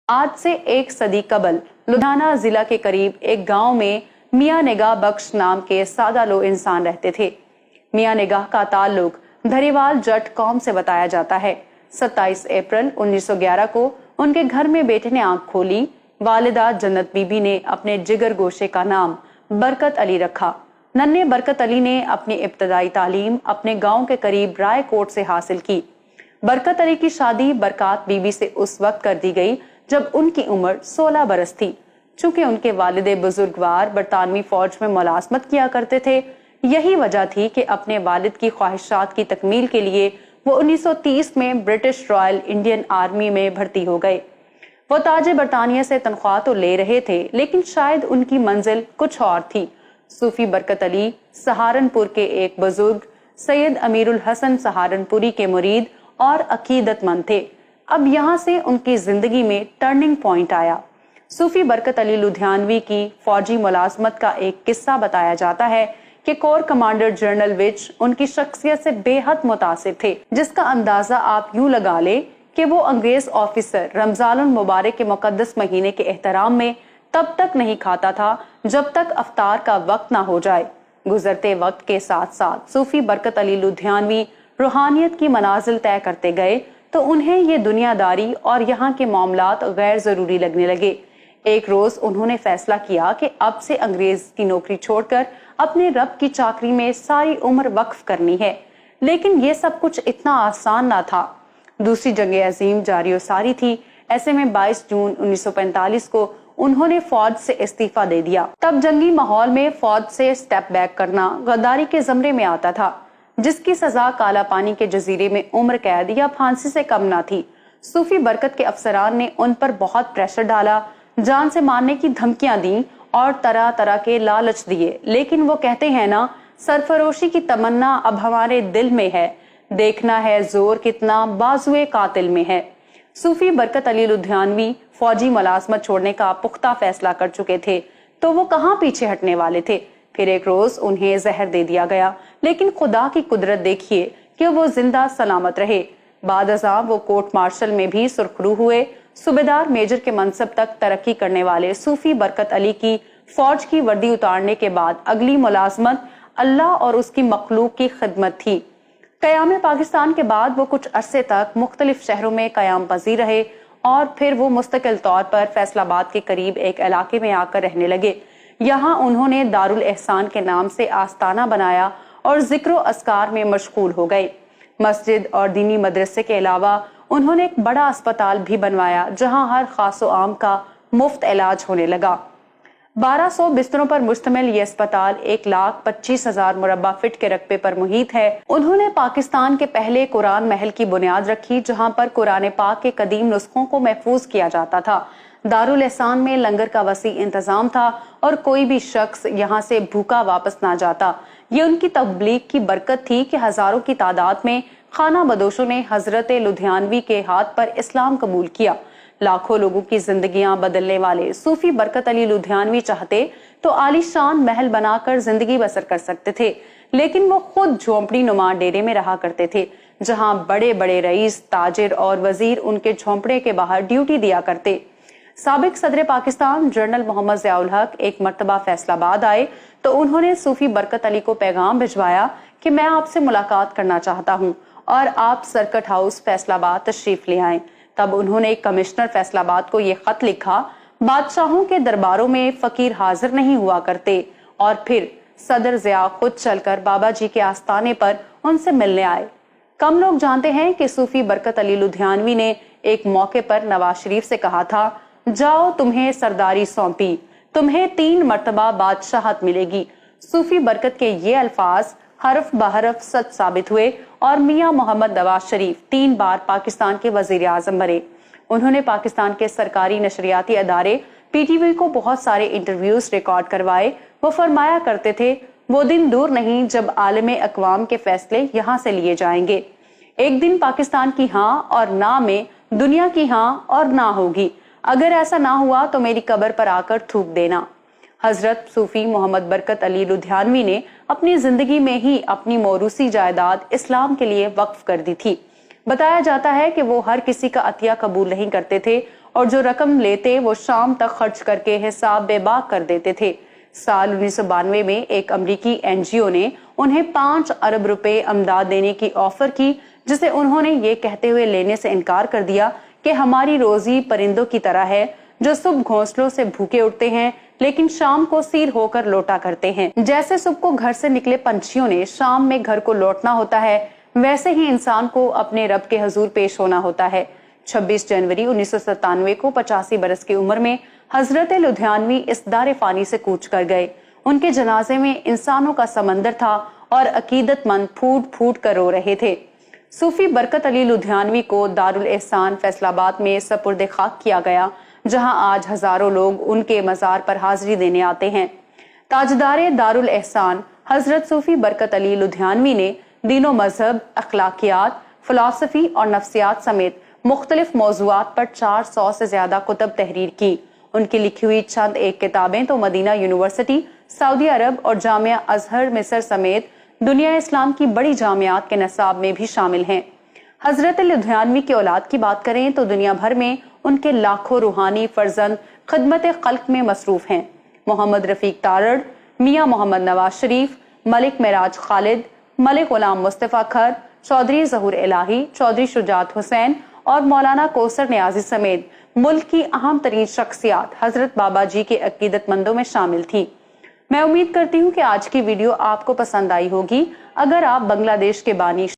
آج سے ایک صدی قبل لدھیانہ ضلع کے قریب ایک گاؤں میں میاں نگاہ بخش نام کے سادہ لو انسان رہتے تھے۔ میاں نگاہ کا تعلق دھریوال جٹ قوم سے بتایا جاتا ہے۔ 27 اپریل 1911 کو ان کے گھر میں بیٹے نے آنکھ کھولی۔ والدہ جنت بی بی نے اپنے جگر گوشے کا نام برکت علی رکھا۔ ننھے برکت علی نے اپنی ابتدائی تعلیم اپنے گاؤں کے قریب رائے کوٹ سے حاصل کی۔ برکت علی کی شادی برکات بی بی سے اس وقت کر دی گئی جب ان کی عمر 16 برس تھی۔ چونکہ ان کے والد بزرگوار برطانوی فوج میں ملازمت کیا کرتے تھے، یہی وجہ تھی کہ اپنے والد کی خواہشات کی تکمیل کے لیے وہ 1930 میں برٹش رائل انڈین آرمی میں بھرتی ہو گئے۔ وہ تاج برطانیہ سے تنخواہ تو لے رہے تھے، لیکن شاید ان کی منزل کچھ اور تھی۔ صوفی برکت علی سہارنپور کے ایک بزرگ سید امیر الحسن سہارنپوری کے مرید اور عقیدت مند تھے۔ اب یہاں سے ان کی زندگی میں ٹرننگ پوائنٹ آیا۔ صوفی برکت علی لدھیانوی کی فوجی ملازمت کا ایک قصہ بتایا جاتا ہے کہ کور کمانڈر جنرل وچ ان کی شخصیت سے بے حد متاثر تھے، جس کا اندازہ آپ یوں لگا لیں کہ وہ انگریز آفیسر رمضان المبارک کے مقدس مہینے کے احترام میں تب تک نہیں کھاتا تھا جب تک افطار کا وقت نہ ہو جائے۔ گزرتے وقت کے ساتھ ساتھ صوفی برکت علی لدھیانوی روحانیت کی منازل طے کرتے گئے تو انہیں یہ دنیا داری اور یہاں کے معاملات غیر ضروری لگنے لگے۔ ایک روز انہوں نے فیصلہ کیا کہ اب سے انگریز کی نوکری چھوڑ کر اپنے رب کی چاکری میں ساری عمر وقف کرنی ہے، لیکن یہ سب کچھ اتنا آسان نہ تھا۔ دوسری جنگ عظیم جاری و ساری تھی۔ ایسے میں 22 جون 1945 کو انہوں نے فوج سے استعفیٰ دے دیا۔ تب جنگی ماحول میں فوج سے سٹیپ بیک کرنا غداری کے زمرے میں آتا تھا، جس کی سزا کالا پانی کے جزیرے میں عمر قید یا پھانسی سے کم نہ تھی۔ صوفی برکت کے افسران نے ان پر بہت پریشر ڈالا، جان سے مارنے کی دھمکیاں دیں اور طرح طرح کے لالچ دیے، لیکن وہ کہتے ہیں نا، سرفروشی کی تمنا اب ہمارے دل میں ہے، دیکھنا ہے زور کتنا بازوئے قاتل میں ہے۔ صوفی برکت علی لدھیانوی فوجی ملازمت چھوڑنے کا پختہ فیصلہ کر چکے تھے، تو وہ کہاں پیچھے ہٹنے والے تھے۔ پھر ایک روز انہیں زہر دے دیا گیا، لیکن خدا کی قدرت دیکھیے کہ وہ زندہ سلامت رہے۔ بعد ازاں وہ کورٹ مارشل میں بھی سرخرو ہوئے۔ صوبیدار میجر کے منصب تک ترقی کرنے والے صوفی برکت علی کی فوج کی وردی اتارنے کے بعد اگلی ملازمت اللہ اور اس کی مخلوق کی خدمت تھی۔ قیام پاکستان کے بعد وہ کچھ عرصے تک مختلف شہروں میں قیام پذیر رہے اور پھر وہ مستقل طور پر فیصل آباد کے قریب ایک علاقے میں آ کر رہنے لگے۔ یہاں انہوں نے دارالاحسان کے نام سے آستانہ بنایا اور ذکر و اذکار میں مشغول ہو گئے۔ مسجد اور دینی مدرسے کے علاوہ انہوں نے ایک بڑا اسپتال بھی بنوایا، جہاں ہر خاص و عام کا مفت علاج ہونے لگا۔ 1200 بستروں پر مشتمل یہ اسپتال 1,25,000 مربع فٹ کے رقبے پر محیط ہے۔ انہوں نے پاکستان کے پہلے قرآن محل کی بنیاد رکھی، جہاں پر قرآن پاک کے قدیم نسخوں کو محفوظ کیا جاتا تھا۔ دارالاحسان میں لنگر کا وسیع انتظام تھا اور کوئی بھی شخص یہاں سے بھوکا واپس نہ جاتا۔ یہ ان کی تبلیغ کی برکت تھی کہ ہزاروں کی تعداد میں خانہ بدوشوں نے حضرت لدھیانوی کے ہاتھ پر اسلام قبول کیا۔ لاکھوں لوگوں کی زندگیاں بدلنے والے صوفی برکت علی لدھیانوی چاہتے تو عالی شان محل بنا کر زندگی بسر کر سکتے تھے، لیکن وہ خود جھونپڑی نما ڈیرے میں رہا کرتے تھے، جہاں بڑے بڑے رئیس، تاجر اور وزیر ان کے جھونپڑے کے باہر ڈیوٹی دیا کرتے۔ سابق صدر پاکستان جنرل محمد ضیاء الحق ایک مرتبہ فیصل آباد آئے تو انہوں نے صوفی برکت علی کو پیغام بھجوایا کہ میں آپ سے ملاقات کرنا چاہتا ہوں اور آپ سرکٹ ہاؤس فیصل آباد تشریف لے آئیں۔ تب انہوں نے کمشنر فیصل آباد کو یہ خط لکھا: بادشاہوں کے درباروں میں فقیر حاضر نہیں ہوا کرتے، اور پھر صدر ضیاء خود چل کر بابا جی کے آستانے پر ان سے ملنے آئے۔ کم لوگ جانتے ہیں کہ صوفی برکت علی لدھیانوی نے ایک موقع پر نواز شریف سے کہا تھا، جاؤ تمہیں سرداری سونپی، تمہیں 3 مرتبہ بادشاہت ملے گی۔ صوفی برکت کے یہ الفاظ حرف بحرف سچ ثابت ہوئے اور میاں محمد نواز شریف 3 بار پاکستان کے وزیر اعظم بنے۔ انہوں نے پاکستان کے سرکاری نشریاتی ادارے پی ٹی وی کو بہت سارے انٹرویوز ریکارڈ کروائے۔ وہ فرمایا کرتے تھے، وہ دن دور نہیں جب عالم اقوام کے فیصلے یہاں سے لیے جائیں گے۔ ایک دن پاکستان کی ہاں اور نہ میں دنیا کی ہاں اور نہ ہوگی۔ اگر ایسا نہ ہوا تو میری قبر پر آ کر تھوک دینا۔ حضرت صوفی محمد برکت علی لدھیانوی نے اپنی زندگی میں ہی اپنی موروثی جائیداد اسلام کے لیے وقف کر دی تھی۔ بتایا جاتا ہے کہ وہ ہر کسی کا عطیہ قبول نہیں کرتے تھے اور جو رقم لیتے وہ شام تک خرچ کر کے حساب بے باک کر دیتے تھے۔ سال 1992 میں ایک امریکی این جی او نے انہیں 5 ارب روپے امداد دینے کی آفر کی، جسے انہوں نے یہ کہتے ہوئے لینے سے انکار کر دیا کہ ہماری روزی پرندوں کی طرح ہے جو صبح گھونسلوں سے بھوکے اٹھتے ہیں لیکن شام کو سیر ہو کر لوٹا کرتے ہیں۔ جیسے صبح کو گھر سے نکلے پنچھیوں نے شام میں گھر کو لوٹنا ہوتا ہے، ویسے ہی انسان کو اپنے رب کے حضور پیش ہونا ہوتا ہے۔ 26 جنوری 1997 کو 85 برس کی عمر میں حضرت لدھیانوی اس دار فانی سے کوچ کر گئے۔ ان کے جنازے میں انسانوں کا سمندر تھا اور عقیدت مند پھوٹ پھوٹ کر رو رہے تھے۔ صوفی برکت علی لدھیانوی کو دارالاحسان فیصل آباد میں سپرد خاک کیا گیا، جہاں آج ہزاروں لوگ ان کے مزار پر حاضری دینے آتے ہیں۔ تاجدار دارالاحسان حضرت صوفی برکت علی لدھیانوی نے دین و مذہب، اخلاقیات، فلسفی اور نفسیات سمیت مختلف موضوعات پر 400 سے زیادہ کتب تحریر کی۔ ان کی لکھی ہوئی چند ایک کتابیں تو مدینہ یونیورسٹی، سعودی عرب اور جامعہ ازہر مصر سمیت دنیا اسلام کی بڑی جامعات کے نصاب میں بھی شامل ہیں۔ حضرت لدھیانوی کی اولاد کی بات کریں تو دنیا بھر میں ان کے لاکھوں روحانی فرزند خدمت خلق میں مصروف ہیں۔ محمد رفیق تارڑ، میاں محمد نواز شریف، ملک معراج خالد، ملک غلام مصطفیٰ کھر، چودھری ظہور الہی، چودھری شجاعت حسین اور مولانا کوثر نیازی سمیت ملک کی اہم ترین شخصیات حضرت بابا جی کے عقیدت مندوں میں شامل تھی۔ میں امید کرتی ہوں کہ آج کی ویڈیو آپ کو پسند آئی ہوگی۔ اگر آپ بنگلہ دیش کے بانی